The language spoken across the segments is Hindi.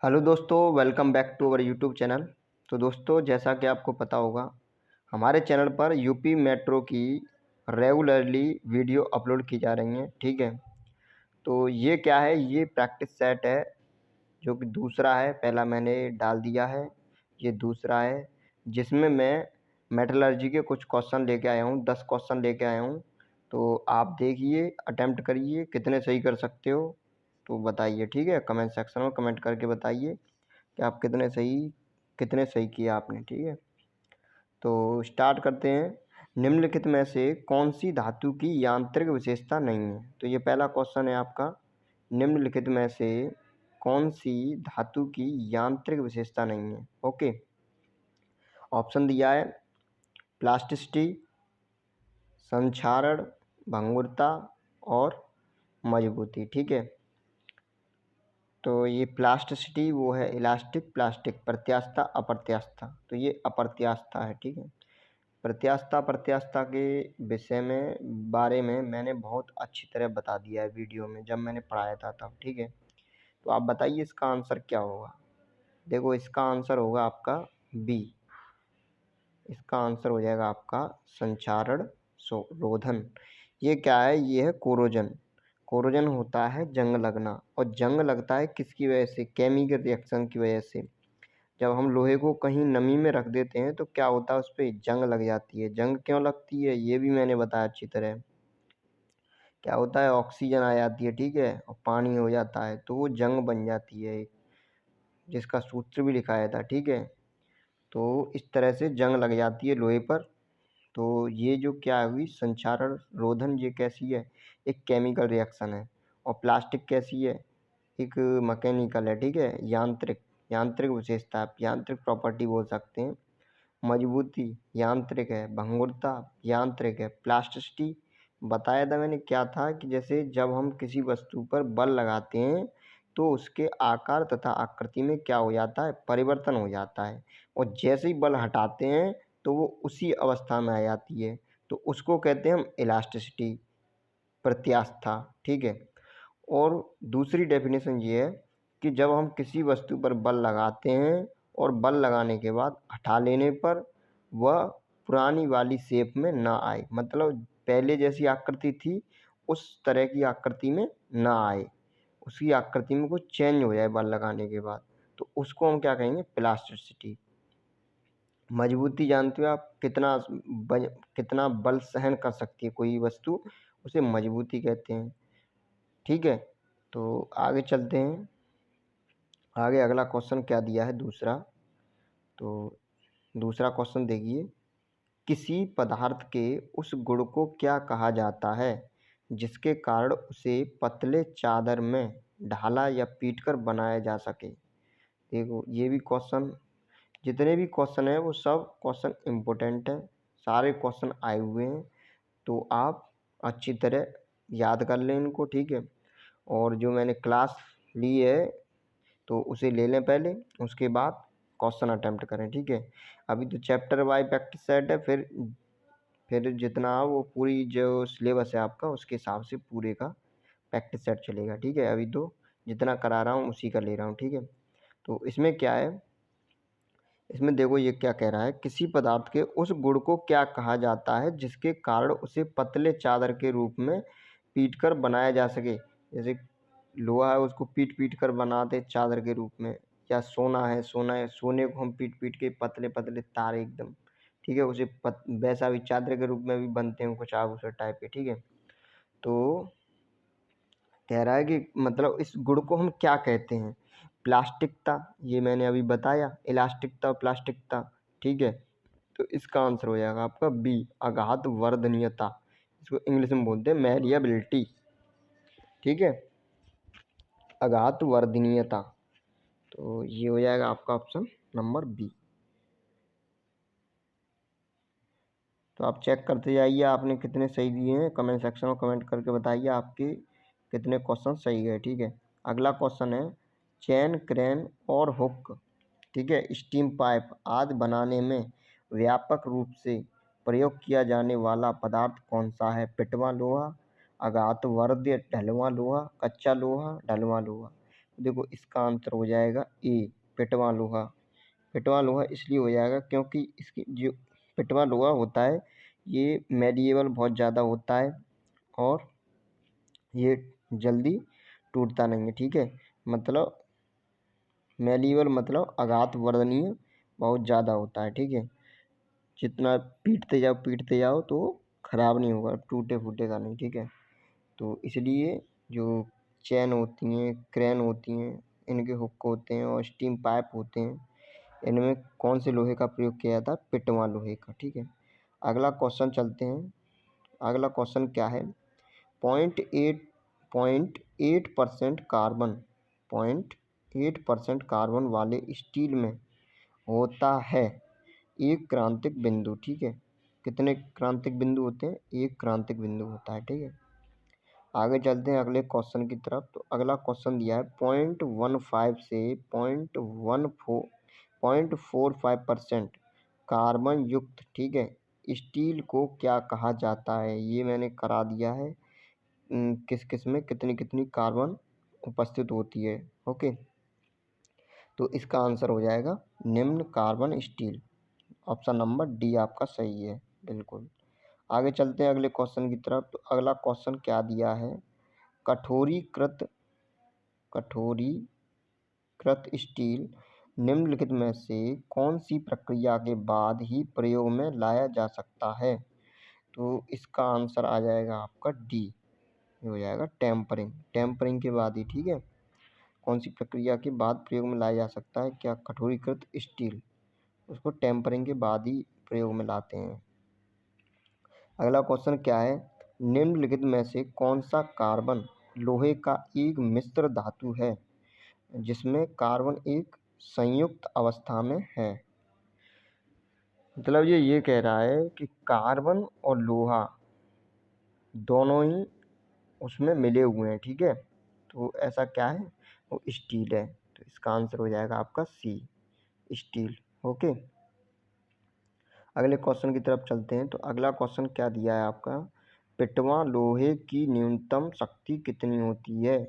हेलो दोस्तों, welcome back to our YouTube channel. तो दोस्तों, जैसा कि आपको पता होगा, हमारे चैनल पर यूपी मेट्रो की रेगुलरली वीडियो अपलोड की जा रही हैं। ठीक है, तो ये क्या है, ये प्रैक्टिस सेट है जो कि दूसरा है। पहला मैंने डाल दिया है, ये दूसरा है जिसमें मैं मेटलर्जी के कुछ क्वेश्चन लेके आया हूँ। 10 क्वेश्चन लेके आया हूँ। तो आप देखिए, अटेम्प्ट करिए, कितने सही कर सकते हो तो बताइए। ठीक है, कमेंट सेक्शन में कमेंट करके बताइए कि आप कितने सही किया आपने। ठीक है, तो स्टार्ट करते हैं। निम्नलिखित में से कौन सी धातु की यांत्रिक विशेषता नहीं है? तो ये पहला क्वेश्चन है आपका। निम्नलिखित में से कौन सी धातु की यांत्रिक विशेषता नहीं है? ओके, ऑप्शन दिया है प्लास्टिसिटी, संक्षारण, भंगुरता और मजबूती। ठीक है, तो ये प्लास्टिसिटी वो है इलास्टिक, प्लास्टिक, प्रत्यास्थता, अप्रत्यास्थता। तो ये अप्रत्यास्थता है। ठीक है, प्रत्यास्थता प्रत्यास्थता के विषय में बारे में मैंने बहुत अच्छी तरह बता दिया है वीडियो में, जब मैंने पढ़ाया था तब। ठीक है, तो आप बताइए इसका आंसर क्या होगा। देखो, इसका आंसर होगा आपका बी। इसका आंसर हो जाएगा आपका संक्षारण रोधन। ये क्या है? ये है कोरोजन। कोरोजन होता है जंग लगना, और जंग लगता है किसकी वजह से? केमिकल रिएक्शन की वजह से। जब हम लोहे को कहीं नमी में रख देते हैं तो क्या होता है, उस पर जंग लग जाती है। जंग क्यों लगती है ये भी मैंने बताया अच्छी तरह। क्या होता है, ऑक्सीजन आ जाती है, ठीक है, और पानी हो जाता है, तो वो जंग बन जाती है एक, जिसका सूत्र भी लिखाया था। ठीक है, तो इस तरह से जंग लग जाती है लोहे पर। तो ये जो क्या हुई, संक्षारण रोधन, ये कैसी है? एक केमिकल रिएक्शन है। और प्लास्टिक कैसी है? एक मैकेनिकल है। ठीक है, यांत्रिक, यांत्रिक विशेषता, आप यांत्रिक प्रॉपर्टी बोल सकते हैं। मजबूती यांत्रिक है, भंगुरता यांत्रिक है, प्लास्टिसिटी बताया था मैंने क्या था कि जैसे जब हम किसी वस्तु पर बल लगाते हैं तो उसके आकार तथा आकृति में क्या हो जाता है, परिवर्तन हो जाता है, और जैसे ही बल हटाते हैं तो वो उसी अवस्था में आ जाती है। तो उसको कहते हैं हम इलास्टिसिटी, प्रत्यास्थता। ठीक है, और दूसरी डेफिनेशन ये है कि जब हम किसी वस्तु पर बल लगाते हैं और बल लगाने के बाद हटा लेने पर वह पुरानी वाली शेप में ना आए, मतलब पहले जैसी आकृति थी उस तरह की आकृति में ना आए, उसकी आकृति में कुछ चेंज हो जाए बल लगाने के बाद, तो उसको हम क्या कहेंगे? प्लास्टिसिटी। मजबूती जानते हो आप, कितना बल सहन कर सकती है कोई वस्तु, उसे मजबूती कहते हैं। ठीक है, तो आगे चलते हैं। आगे अगला क्वेश्चन क्या दिया है, दूसरा। तो दूसरा क्वेश्चन देखिए, किसी पदार्थ के उस गुण को क्या कहा जाता है जिसके कारण उसे पतले चादर में ढाला या पीटकर बनाया जा सके? देखो, ये भी क्वेश्चन, जितने भी क्वेश्चन हैं वो सब क्वेश्चन इम्पोर्टेंट हैं, सारे क्वेश्चन आए हुए हैं, तो आप अच्छी तरह याद कर लें इनको। ठीक है, और जो मैंने क्लास ली है तो उसे ले लें पहले, उसके बाद क्वेश्चन अटेम्प्ट करें। ठीक है, अभी तो चैप्टर वाइज प्रैक्टिस सेट है, फिर जितना वो पूरी जो सिलेबस है आपका उसके हिसाब से पूरे का प्रैक्टिस सेट चलेगा। ठीक है, अभी तो जितना करा रहा हूँ उसी का ले रहा हूँ। ठीक है, तो इसमें क्या है, इसमें देखो ये क्या कह रहा है, किसी पदार्थ के उस गुण को क्या कहा जाता है जिसके कारण उसे पतले चादर के रूप में पीट कर बनाया जा सके। जैसे लोहा है, उसको पीट पीट कर बनाते चादर के रूप में, या सोना है, सोने को हम पीट पीट के पतले पतले तार एकदम, ठीक है, उसे वैसा भी चादर के रूप में भी बनते हैं कुछ आभूषण टाइप के। ठीक है, तो कह रहा है कि मतलब इस गुण को हम क्या कहते हैं? प्लास्टिकता, ये मैंने अभी बताया, इलास्टिकता और प्लास्टिकता। ठीक है, तो इसका आंसर हो जाएगा आपका बी, आघात वर्धनीयता। इसको इंग्लिश में बोलते हैं मैलिएबिलिटी। ठीक है, आघात वर्धनीयता, तो ये हो जाएगा आपका ऑप्शन नंबर बी। तो आप चेक करते जाइए आपने कितने सही दिए हैं, कमेंट सेक्शन में कमेंट करके बताइए आपके कितने क्वेश्चन सही गए। ठीक है, अगला क्वेश्चन है, चैन, क्रेन और हुक, ठीक है, स्टीम पाइप आदि बनाने में व्यापक रूप से प्रयोग किया जाने वाला पदार्थ कौन सा है? पिटवा लोहा, आघात वर्ध्य ढलवां लोहा, कच्चा लोहा, ढलवां लोहा। देखो इसका आंसर हो जाएगा ए, पिटवा लोहा। पिटवा लोहा इसलिए हो जाएगा क्योंकि इसकी जो पिटवा लोहा होता है ये मेडिएबल बहुत ज़्यादा होता है और ये जल्दी टूटता नहीं है, ठीक है। मतलब मेडिएबल मतलब आघात वर्धनीय बहुत ज़्यादा होता है, ठीक है। जितना पीटते जाओ तो ख़राब नहीं होगा, टूटे फूटेगा नहीं, ठीक है। तो इसलिए जो चैन होती हैं, क्रेन होती हैं, इनके हुक होते हैं और स्टीम पाइप होते हैं, इनमें कौन से लोहे का प्रयोग किया जाता है? पिटवा लोहे का, ठीक है। अगला क्वेश्चन चलते हैं। अगला क्वेश्चन क्या है? 0.8% कार्बन 0.8% कार्बन वाले स्टील में होता है एक क्रांतिक बिंदु, ठीक है। कितने क्रांतिक बिंदु होते हैं? एक क्रांतिक बिंदु होता है, ठीक है। आगे चलते हैं अगले क्वेश्चन की तरफ। तो अगला क्वेश्चन दिया है 0.15 से 0.45% कार्बन युक्त, ठीक है, स्टील को क्या कहा जाता है? ये मैंने करा दिया है किस किस में कितनी कितनी कार्बन उपस्थित होती है, ओके। तो इसका आंसर हो जाएगा निम्न carbon steel. Option number D आपका सही है, बिल्कुल। आगे चलते हैं अगले क्वेश्चन की तरफ। तो अगला क्वेश्चन क्या दिया है? कठोरीकृत स्टील निम्नलिखित में से कौन सी प्रक्रिया के बाद ही प्रयोग में लाया जा सकता है? तो इसका आंसर आ जाएगा आपका डी, हो जाएगा टेम्परिंग के बाद ही, ठीक है। कौन सी प्रक्रिया के बाद प्रयोग में लाया जा सकता है? क्या कठोरीकृत स्टील, उसको टेम्परिंग के बाद ही प्रयोग में लाते हैं। अगला क्वेश्चन क्या है? निम्नलिखित में से कौन सा कार्बन लोहे का एक मिश्र धातु है जिसमें कार्बन एक संयुक्त अवस्था में है? मतलब ये कह रहा है कि कार्बन और लोहा दोनों ही उसमें मिले हुए हैं, ठीक है। तो ऐसा क्या है? वो स्टील है। तो इसका आंसर हो जाएगा आपका सी, स्टील, ओके। अगले क्वेश्चन की तरफ चलते हैं। तो अगला क्वेश्चन क्या दिया है आपका? पिटवा लोहे की न्यूनतम शक्ति कितनी होती है?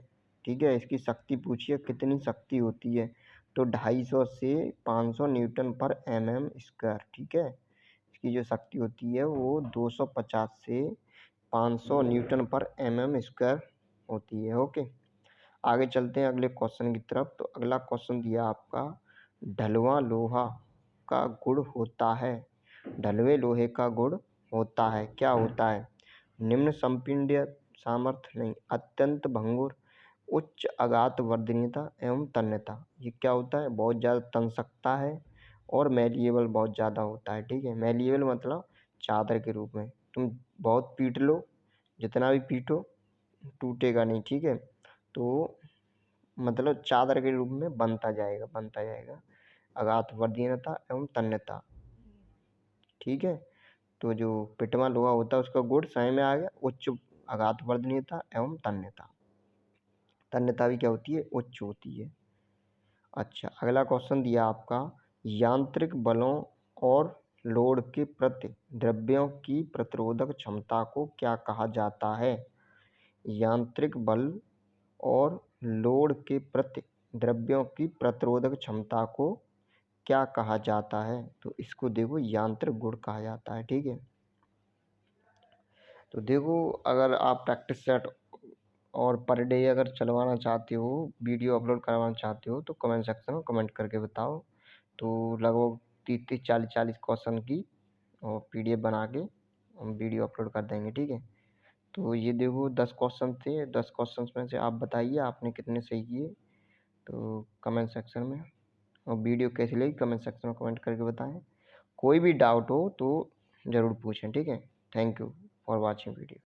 ठीक है, इसकी शक्ति पूछिए कितनी शक्ति होती है। तो 250 से 500 न्यूटन पर mm स्क्वायर, ठीक है। इसकी जो शक्ति होती है वो 250 से 500 न्यूटन पर mm स्क्वायर होती है, ओके। आगे चलते हैं अगले क्वेश्चन की तरफ। तो अगला क्वेश्चन दिया आपका ढलवा लोहा का गुण होता है। ढलवे लोहे का गुण होता है, क्या होता है? निम्न संपीड्य सामर्थ्य नहीं, अत्यंत भंगुर, उच्च आघात वर्धनीयता एवं तन्यता। ये क्या होता है? बहुत ज़्यादा तन सकता है और मेलिएबल बहुत ज़्यादा होता है, ठीक है। मेलिएबल मतलब चादर के रूप में, तुम बहुत पीट लो, जितना भी पीटो टूटेगा नहीं, ठीक है। तो मतलब चादर के रूप में बनता जाएगा। आघात वर्धनीयता एवं तन्यता, ठीक है। तो जो पिटवा लोहा होता है उसका गुण सही में आ गया उच्च आघात वर्धनीयता एवं तन्यता। तन्यता भी क्या होती है? उच्च होती है। अच्छा, अगला क्वेश्चन दिया आपका यांत्रिक बलों और लोड के प्रति द्रव्यों की प्रतिरोधक क्षमता को क्या कहा जाता है? यांत्रिक बल और लोड के प्रति द्रव्यों की प्रतिरोधक क्षमता को क्या कहा जाता है? तो इसको देखो यांत्रिक गुण कहा जाता है, ठीक है। तो देखो अगर आप प्रैक्टिस सेट और पर डे अगर चलवाना चाहते हो, वीडियो अपलोड करवाना चाहते हो, तो कमेंट सेक्शन में कमेंट करके बताओ। तो लगभग 30-30 40-40 क्वेश्चन की और PDF बना के हम वीडियो अपलोड कर देंगे, ठीक है। तो ये देखो 10 क्वेश्चन थे, 10 क्वेश्चन में से आप बताइए आपने कितने सही किए, तो कमेंट सेक्शन में। और वीडियो कैसी लगी कमेंट सेक्शन में कमेंट करके बताएं। कोई भी डाउट हो तो ज़रूर पूछें, ठीक है। Thank you for watching video.